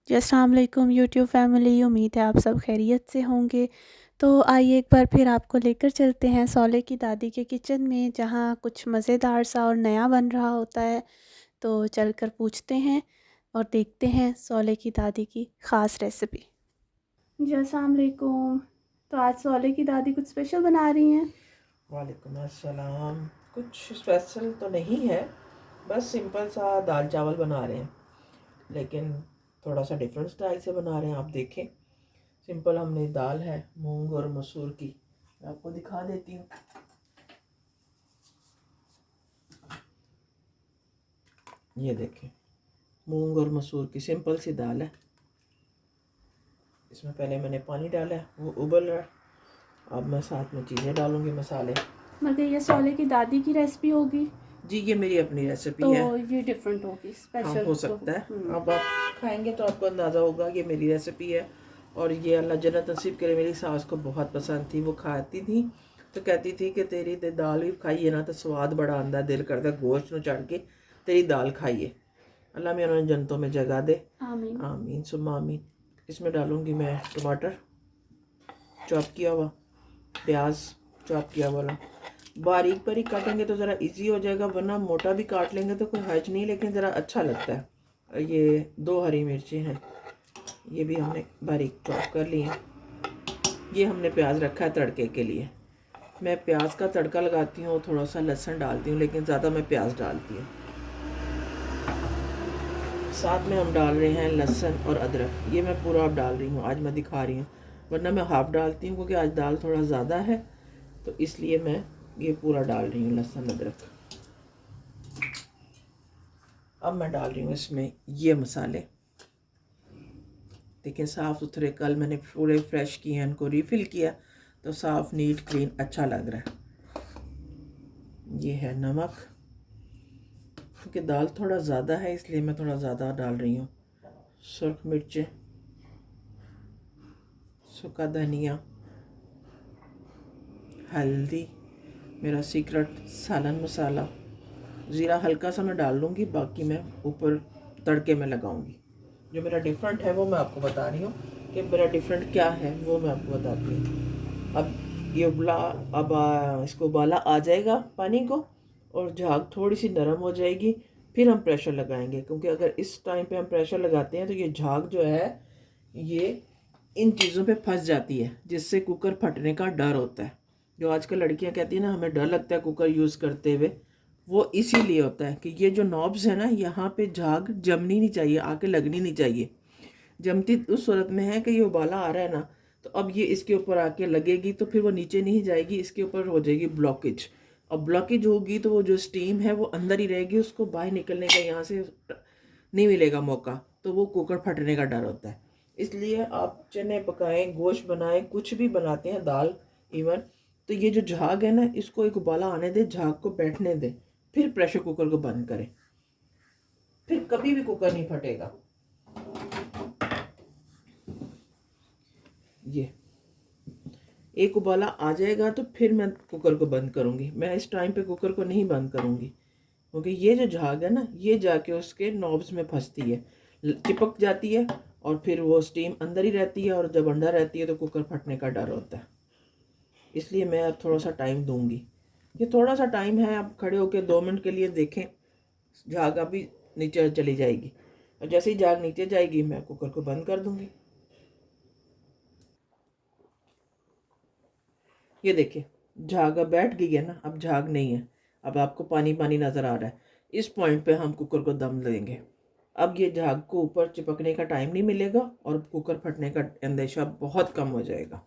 जी अस्सलाम वालेकुम YouTube family. उम्मीद है आप सब खैरियत से होंगे। तो आइए एक बार फिर आपको लेकर चलते हैं सौले की दादी के किचन में, जहाँ कुछ मज़ेदार सा और नया बन रहा होता है। तो चलकर पूछते हैं और देखते हैं सौले की दादी की ख़ास रेसिपी। जी अस्सलाम वालेकुम। तो आज सौले की दादी कुछ स्पेशल बना रही हैं? वालेकुम अस्सलाम। कुछ स्पेशल तो नहीं है, बस सिंपल सा दाल चावल बना रहे हैं, लेकिन थोड़ा सा डिफरेंट स्टाइल से बना रहे हैं। आप देखें, सिंपल हमने दाल है मूंग और मसूर की, मैं आपको दिखा देती हूँ। ये देखें, मूंग और मसूर की सिंपल सी दाल है। इसमें पहले मैंने पानी डाला है, वो उबल रहा है। अब मैं साथ में चीज़ें डालूँगी, मसाले। मगर ये सौले की दादी की रेसिपी होगी जी, ये मेरी अपनी रेसिपी तो है। ये डिफरेंट होगी, हाँ, स्पेशल हो तो। सकता है। अब आप खाएंगे तो आपको अंदाज़ा होगा कि मेरी रेसिपी है। और ये अल्लाह जन्नत नसीब करे, मेरी सास को बहुत पसंद थी। वो खाती थी तो कहती थी कि तेरी ते दाल भी खाइए ना तो स्वाद बड़ा आंदा, दिल करता गोश्त में चढ़ के तेरी दाल खाइए। अल्लाह में उन्होंने जन्नतों में जगह दे। आमीन। आमीन सुम्मा आमीन। इसमें डालूँगी मैं टमाटर चॉप किया हुआ, प्याज चॉप किया हुआ। बारीक बारीक काटेंगे तो ज़रा इजी हो जाएगा, वरना मोटा भी काट लेंगे तो कोई हर्ज नहीं, लेकिन ज़रा अच्छा लगता है। और ये 2 हरी मिर्चें हैं, ये भी हमने बारीक चॉप कर ली हैं। ये हमने प्याज रखा है तड़के के लिए। मैं प्याज का तड़का लगाती हूँ, थोड़ा सा लहसुन डालती हूँ, लेकिन ज़्यादा मैं प्याज डालती हूँ। साथ में हम डाल रहे हैं लहसुन और अदरक। ये मैं पूरा अब डाल रही हूँ, आज मैं दिखा रही हूँ, वरना मैं हाफ़ डालती हूँ क्योंकि आज दाल थोड़ा ज़्यादा है, तो इसलिए मैं ये पूरा डाल रही हूँ लहसुन अदरक। अब मैं डाल रही हूँ इसमें ये मसाले। देखिए, साफ़ सुथरे, कल मैंने पूरे फ्रेश किए हैं, इनको रीफ़िल किया तो साफ़ नीट क्लीन अच्छा लग रहा है। ये है नमक, क्योंकि दाल थोड़ा ज़्यादा है इसलिए मैं थोड़ा ज़्यादा डाल रही हूँ। सुर्ख मिर्चें, सूखा धनिया, हल्दी, मेरा सीक्रेट सालन मसाला, ज़ीरा हल्का सा मैं डाल लूँगी, बाकी मैं ऊपर तड़के में लगाऊँगी। जो मेरा डिफरेंट है वो मैं आपको बता रही हूँ कि मेरा डिफरेंट क्या है, वो मैं आपको बताती हूँ। अब ये उबला, अब इसको उबाला आ जाएगा पानी को, और झाग थोड़ी सी नरम हो जाएगी, फिर हम प्रेशर लगाएंगे, क्योंकि अगर इस टाइम पे हम प्रेशर लगाते हैं तो ये झाग जो है ये इन चीज़ों पे फंस जाती है, जिससे कुकर फटने का डर होता है। जो आजकल लड़कियां कहती हैं ना हमें डर लगता है कुकर यूज़ करते हुए, वो इसीलिए होता है कि ये जो नॉब्स है ना, यहाँ पे झाग जमनी नहीं चाहिए, आके लगनी नहीं चाहिए। जमती उस सूरत में है कि ये उबाला आ रहा है ना, तो अब ये इसके ऊपर आके लगेगी तो फिर वो नीचे नहीं जाएगी, इसके ऊपर हो जाएगी ब्लॉकेज। और ब्लॉकेज होगी तो वो जो स्टीम है वो अंदर ही रहेगी, उसको बाहर निकलने का यहाँ से नहीं मिलेगा मौका, तो वो कुकर फटने का डर होता है। इसलिए आप चने पकाएं, गोश्त बनाएं, कुछ भी बनाते हैं, दाल इवन, तो ये जो झाग है ना, इसको एक उबाला आने दे, झाग को बैठने दे, फिर प्रेशर कुकर को बंद करें, फिर कभी भी कुकर नहीं फटेगा। ये एक उबाला आ जाएगा तो फिर मैं कुकर को बंद करूँगी। मैं इस टाइम पे कुकर को नहीं बंद करूँगी, क्योंकि ये जो झाग है ना, ये जाके उसके नॉब्स में फंसती है, चिपक जाती है, और फिर वो स्टीम अंदर ही रहती है, और जब अंदर रहती है तो कुकर फटने का डर होता है। इसलिए मैं अब थोड़ा सा टाइम दूंगी। ये थोड़ा सा टाइम है, आप खड़े होकर 2 मिनट के लिए देखें, झाग अभी नीचे चली जाएगी, और जैसे ही झाग नीचे जाएगी मैं कुकर को बंद कर दूंगी। ये देखिए, झाग अब बैठ गई है ना, अब झाग नहीं है, अब आपको पानी पानी नज़र आ रहा है। इस पॉइंट पे हम कुकर को दम देंगे। अब ये झाग को ऊपर चिपकने का टाइम नहीं मिलेगा, और कुकर फटने का अंदेशा बहुत कम हो जाएगा।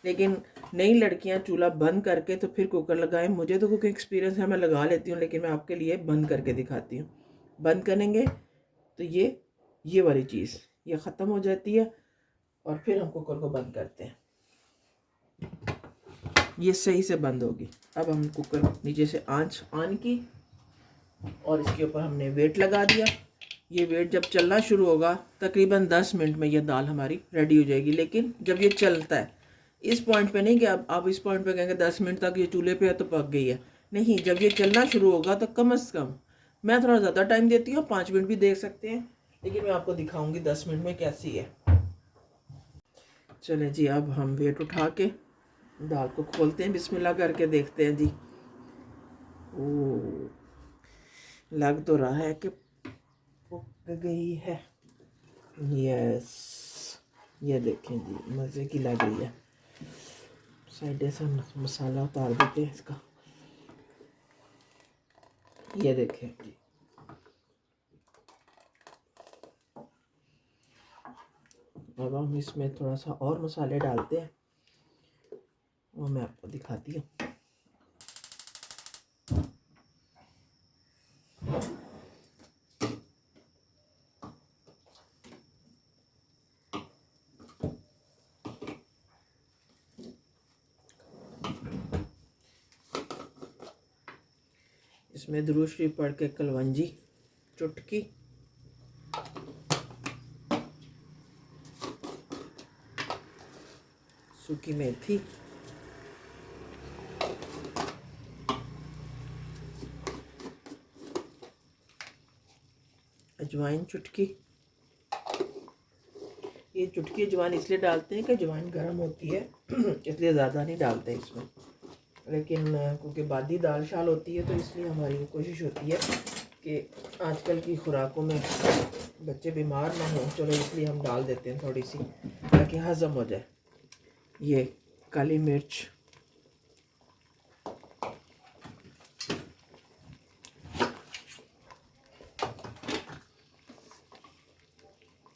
लेकिन नई लड़कियां चूल्हा बंद करके तो फिर कुकर लगाएं। मुझे तो कुकिंग एक्सपीरियंस है, मैं लगा लेती हूँ, लेकिन मैं आपके लिए बंद करके दिखाती हूँ। बंद करेंगे तो ये वाली चीज़ ये ख़त्म हो जाती है, और फिर हम कुकर को बंद करते हैं। ये सही से बंद होगी। अब हम कुकर नीचे से आंच ऑन की, और इसके ऊपर हमने वेट लगा दिया। ये वेट जब चलना शुरू होगा, तकरीबन 10 मिनट में ये दाल हमारी रेडी हो जाएगी। लेकिन जब ये चलता है, इस पॉइंट पे नहीं कि अब आप इस पॉइंट पे कहेंगे 10 मिनट तक ये चूल्हे पे है तो पक गई है। नहीं, जब ये चलना शुरू होगा तो कम से कम मैं थोड़ा ज़्यादा टाइम देती हूँ, 5 मिनट भी दे सकते हैं, लेकिन मैं आपको दिखाऊंगी 10 मिनट में कैसी है। चलें जी, अब हम वेट उठा के दाल को खोलते हैं, बिस्मिल्लाह करके देखते हैं जी। ओ, लग तो रहा है कि पक गई है। यस, ये देखें जी, मज़े की लग रही है। साइड से मसाला उतार देते हैं इसका। ये देखें जी, अब हम इसमें थोड़ा सा और मसाले डालते हैं और मैं आपको दिखाती हूँ। इसमें दुरूद शरीफ पढ़ के कलवंजी चुटकी, सूखी मेथी, अजवाइन चुटकी। ये चुटकी अजवाइन इसलिए डालते हैं कि अजवाइन गर्म होती है इसलिए ज़्यादा नहीं डालते इसमें, लेकिन क्योंकि बादी दाल शाल होती है तो इसलिए हमारी कोशिश होती है कि आजकल की खुराकों में बच्चे बीमार ना हों, चलो इसलिए हम डाल देते हैं थोड़ी सी ताकि हज़म हो जाए। ये काली मिर्च,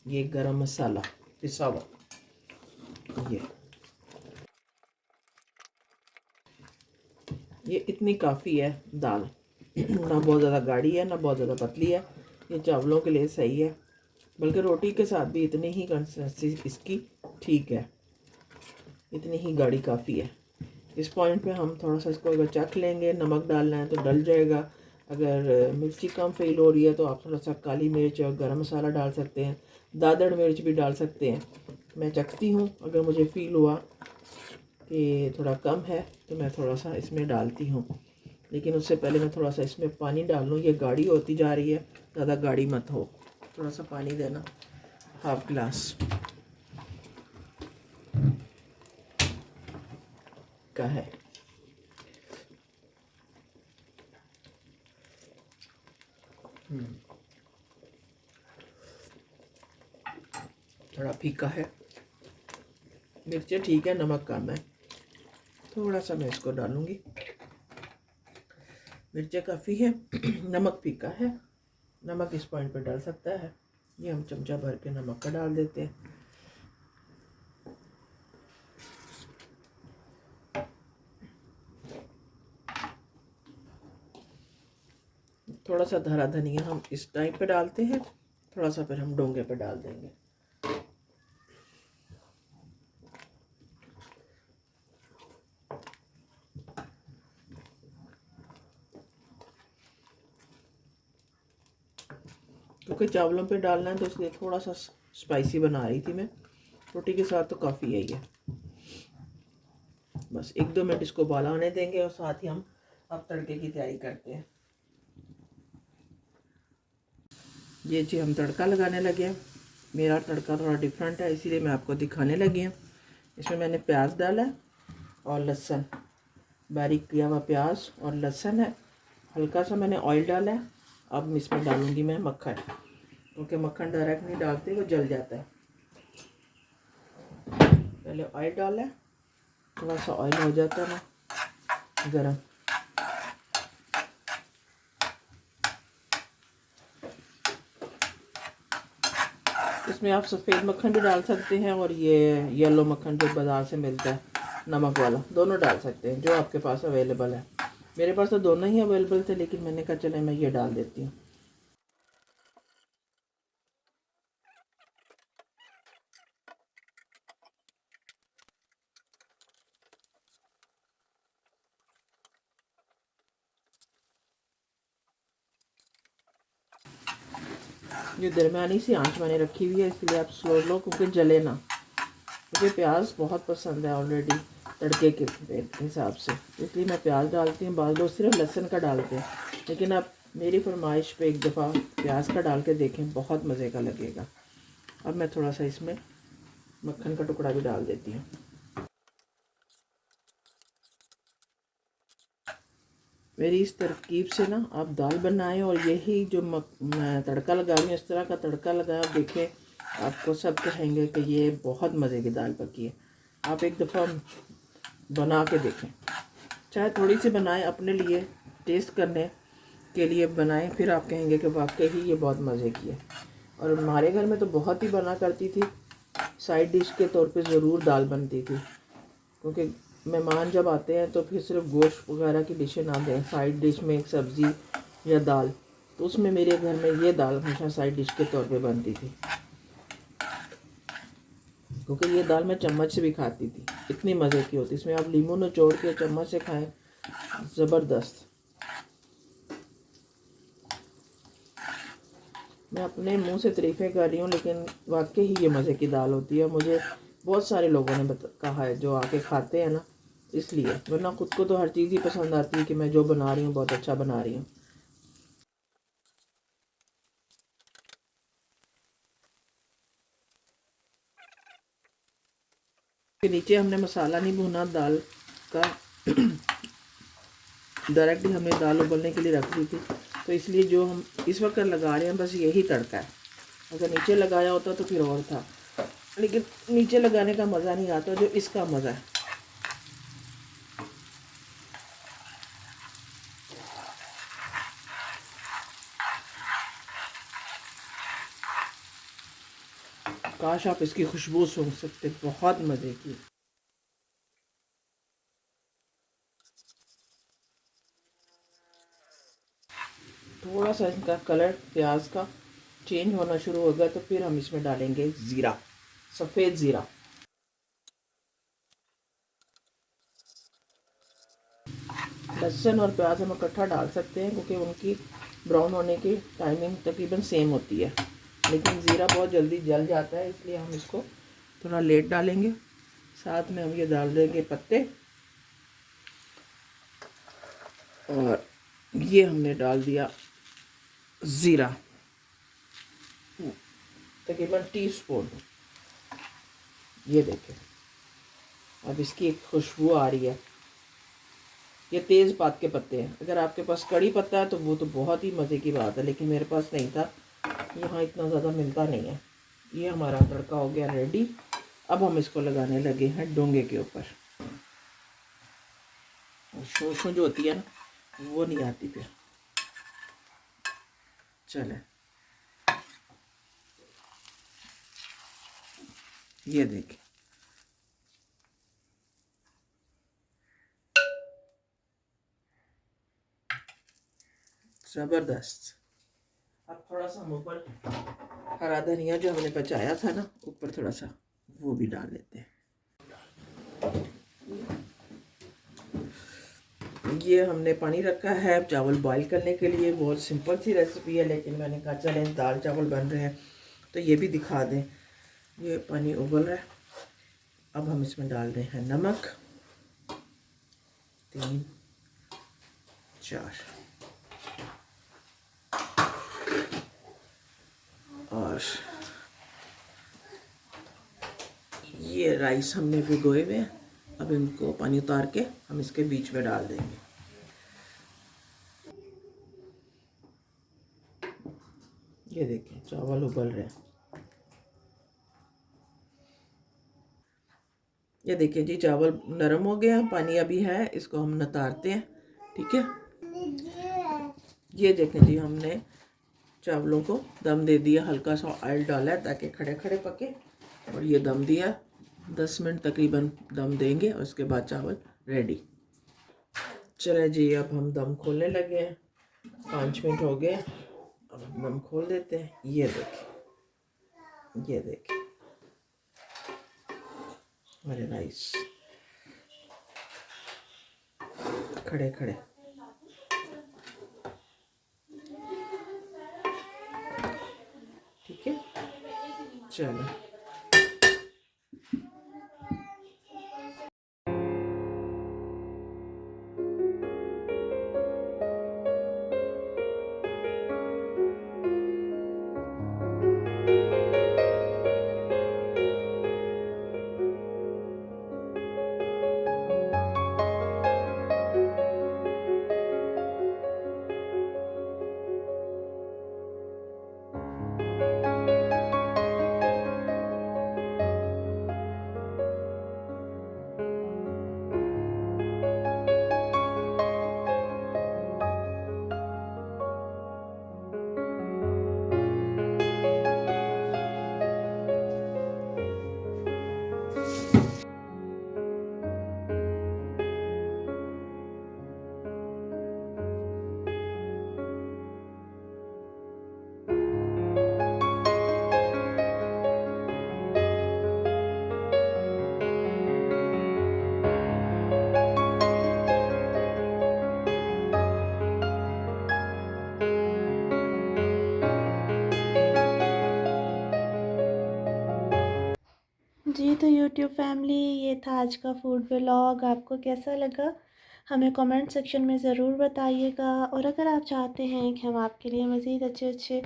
ये गरम मसाला पिसा हुआ, ये इतनी काफ़ी है दाल। ना बहुत ज़्यादा गाढ़ी है ना बहुत ज़्यादा पतली है, ये चावलों के लिए सही है, बल्कि रोटी के साथ भी इतनी ही कंसिस्टेंसी इसकी ठीक है, इतनी ही गाढ़ी काफ़ी है। इस पॉइंट पे हम थोड़ा सा इसको अगर चख लेंगे, नमक डालना है तो डल जाएगा। अगर मिर्ची कम फील हो रही है तो आप थोड़ा सा काली मिर्च और गरम मसाला डाल सकते हैं, दादड़ मिर्च भी डाल सकते हैं। मैं चखती हूँ, अगर मुझे फ़ील हुआ कि थोड़ा कम है तो मैं थोड़ा सा इसमें डालती हूँ, लेकिन उससे पहले मैं थोड़ा सा इसमें पानी डाल लूँ। ये गाढ़ी होती जा रही है, ज़्यादा गाढ़ी मत हो, थोड़ा सा पानी देना, हाफ ग्लास का है। थोड़ा फीका है, मिर्चें ठीक है, नमक कम है, थोड़ा सा मैं इसको डालूँगी। मिर्चें काफ़ी है, नमक फीका है, नमक इस पॉइंट पर डाल सकता है। ये हम चमचा भर के नमक का डाल देते हैं। थोड़ा सा हरा धनिया हम इस टाइप पे डालते हैं, थोड़ा सा फिर हम डोंगे पे डाल देंगे। क्योंकि चावलों पे डालना है तो इसलिए थोड़ा सा स्पाइसी बना रही थी मैं, रोटी के साथ तो काफ़ी है ये। बस 1-2 मिनट इसको उबाला आने देंगे और साथ ही हम अब तड़के की तैयारी करते हैं। ये जी हम तड़का लगाने लगे हैं। मेरा तड़का थोड़ा डिफरेंट है इसीलिए मैं आपको दिखाने लगी हूँ। इसमें मैंने प्याज डाला है और लहसुन, बारीक किया हुआ प्याज और लहसुन है। हल्का सा मैंने ऑयल डाला है। अब इसमें डालूंगी मैं मक्खन, क्योंकि मक्खन डायरेक्ट नहीं डालते, वो जल जाता है। पहले ऑयल डाला है, थोड़ा सा ऑयल हो जाता है ना गरम, इसमें आप सफ़ेद मक्खन भी डाल सकते हैं और ये येलो मक्खन जो बाज़ार से मिलता है नमक वाला, दोनों डाल सकते हैं जो आपके पास अवेलेबल है। मेरे पास तो दोनों ही अवेलेबल थे, लेकिन मैंने कहा चले मैं ये डाल देती हूँ। ये दरमियानी सी आंच मैंने रखी हुई है, इसलिए आप स्लो लो क्योंकि जले ना। मुझे प्याज बहुत पसंद है ऑलरेडी तड़के के हिसाब से, इसलिए मैं प्याज डालती हूँ। बाद लोग सिर्फ लहसुन का डालते हैं, लेकिन आप मेरी फरमाइश पे एक दफ़ा प्याज का डाल के देखें, बहुत मज़े का लगेगा। अब मैं थोड़ा सा इसमें मक्खन का टुकड़ा भी डाल देती हूँ। मेरी इस तरकीब से ना आप दाल बनाएं और यही जो मैं तड़का लगा रही हूँ, इस तरह का तड़का लगाएं, आप देखें आपको सब कहेंगे कि ये बहुत मज़े की दाल पकी है। आप एक दफ़ा बना के देखें, चाहे थोड़ी सी बनाएं, अपने लिए टेस्ट करने के लिए बनाएं, फिर आप कहेंगे कि वाकई ही ये बहुत मज़े की है। और हमारे घर में तो बहुत ही बना करती थी, साइड डिश के तौर पे ज़रूर दाल बनती थी, क्योंकि मेहमान जब आते हैं तो फिर सिर्फ गोश्त वगैरह की डिशें ना दें, साइड डिश में एक सब्ज़ी या दाल, तो उसमें मेरे घर में ये दाल हमेशा साइड डिश के तौर पे बनती थी, क्योंकि ये दाल मैं चम्मच से भी खाती थी, इतनी मज़े की होती। इसमें आप नींबू निचोड़ के चम्मच से खाएं, ज़बरदस्त। मैं अपने मुंह से तारीफ़ें कर रही हूँ, लेकिन वाकई ही ये मज़े की दाल होती है। मुझे बहुत सारे लोगों ने कहा है जो आके खाते हैं ना, इसलिए, वरना ख़ुद को तो हर चीज़ ही पसंद आती है कि मैं जो बना रही हूँ बहुत अच्छा बना रही हूँ। फिर नीचे हमने मसाला नहीं भुना दाल का, डायरेक्टली हमने दाल उबलने के लिए रख दी थी, तो इसलिए जो हम इस वक्त लगा रहे हैं बस यही तड़का है। अगर नीचे लगाया होता तो फिर और था, लेकिन नीचे लगाने का मज़ा नहीं आता जो इसका मज़ा है। काश आप इसकी खुशबू सूंघ सकते, बहुत मज़े की। थोड़ा सा इसका कलर प्याज का चेंज होना शुरू होगा तो फिर हम इसमें डालेंगे ज़ीरा, सफ़ेद ज़ीरा। लहसुन और प्याज हम इकट्ठा डाल सकते हैं, क्योंकि उनकी ब्राउन होने की टाइमिंग तकरीबन सेम होती है, लेकिन ज़ीरा बहुत जल्दी जल जाता है, इसलिए हम इसको थोड़ा लेट डालेंगे। साथ में हम ये डाल देंगे पत्ते, और ये हमने डाल दिया ज़ीरा, तकरीबन टीस्पून। ये देखें, अब इसकी एक खुशबू आ रही है। ये तेज़ पात के पत्ते हैं, अगर आपके पास कड़ी पत्ता है तो वो तो बहुत ही मज़े की बात है, लेकिन मेरे पास नहीं था, यहाँ इतना ज़्यादा मिलता नहीं है। ये हमारा तड़का हो गया रेडी। अब हम इसको लगाने लगे हैं डोंगे के ऊपर। शोशो जो होती है ना वो नहीं आती फिर। चले, ये देखिए, ज़बरदस्त। अब थोड़ा सा हम ऊपर हरा धनिया जो हमने बचाया था ना, ऊपर थोड़ा सा वो भी डाल लेते हैं। ये हमने पानी रखा है चावल बॉईल करने के लिए। बहुत सिंपल सी रेसिपी है, लेकिन मैंने कहा चलें दाल चावल बन रहे हैं तो ये भी दिखा दें। ये पानी उबल रहा है, अब हम इसमें डाल रहे हैं नमक, 3 4, और ये राइस हमने भिगोए हुए हैं, अब इनको पानी उतार के हम इसके बीच में डाल देंगे। ये देखिए चावल उबल रहे हैं। ये देखिए जी, चावल नरम हो गया, पानी अभी है, इसको हम नतारते हैं। ठीक है, ये देखें जी, हमने चावलों को दम दे दिया, हल्का सा ऑयल डाला है ताकि खड़े खड़े पके, और ये दम दिया। 10 मिनट तकरीबन दम देंगे और उसके बाद चावल रेडी। चले जी, अब हम दम खोलने लगे हैं। 5 मिनट हो गए, अब हम दम खोल देते हैं। ये देखें, ये देखें हमारे राइस खड़े खड़े। ठीक है, चलो। जी, तो यूट्यूब फैमिली, ये था आज का फूड व्लॉग। आपको कैसा लगा हमें कमेंट सेक्शन में ज़रूर बताइएगा। और अगर आप चाहते हैं कि हम आपके लिए मज़ीद अच्छे अच्छे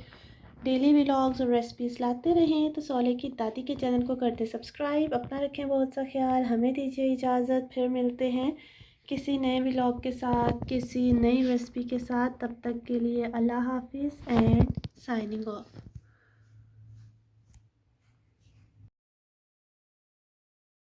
डेली व्लॉग्स और रेसिपीज़ लाते रहें तो सौले की दादी के चैनल को कर दें सब्सक्राइब। अपना रखें बहुत सा ख्याल। हमें दीजिए इजाज़त, फिर मिलते हैं किसी नए व्लॉग के साथ, किसी नई रेसिपी के साथ। तब तक के लिए अल्लाह हाफिज़ एंड साइनिंग ऑफ।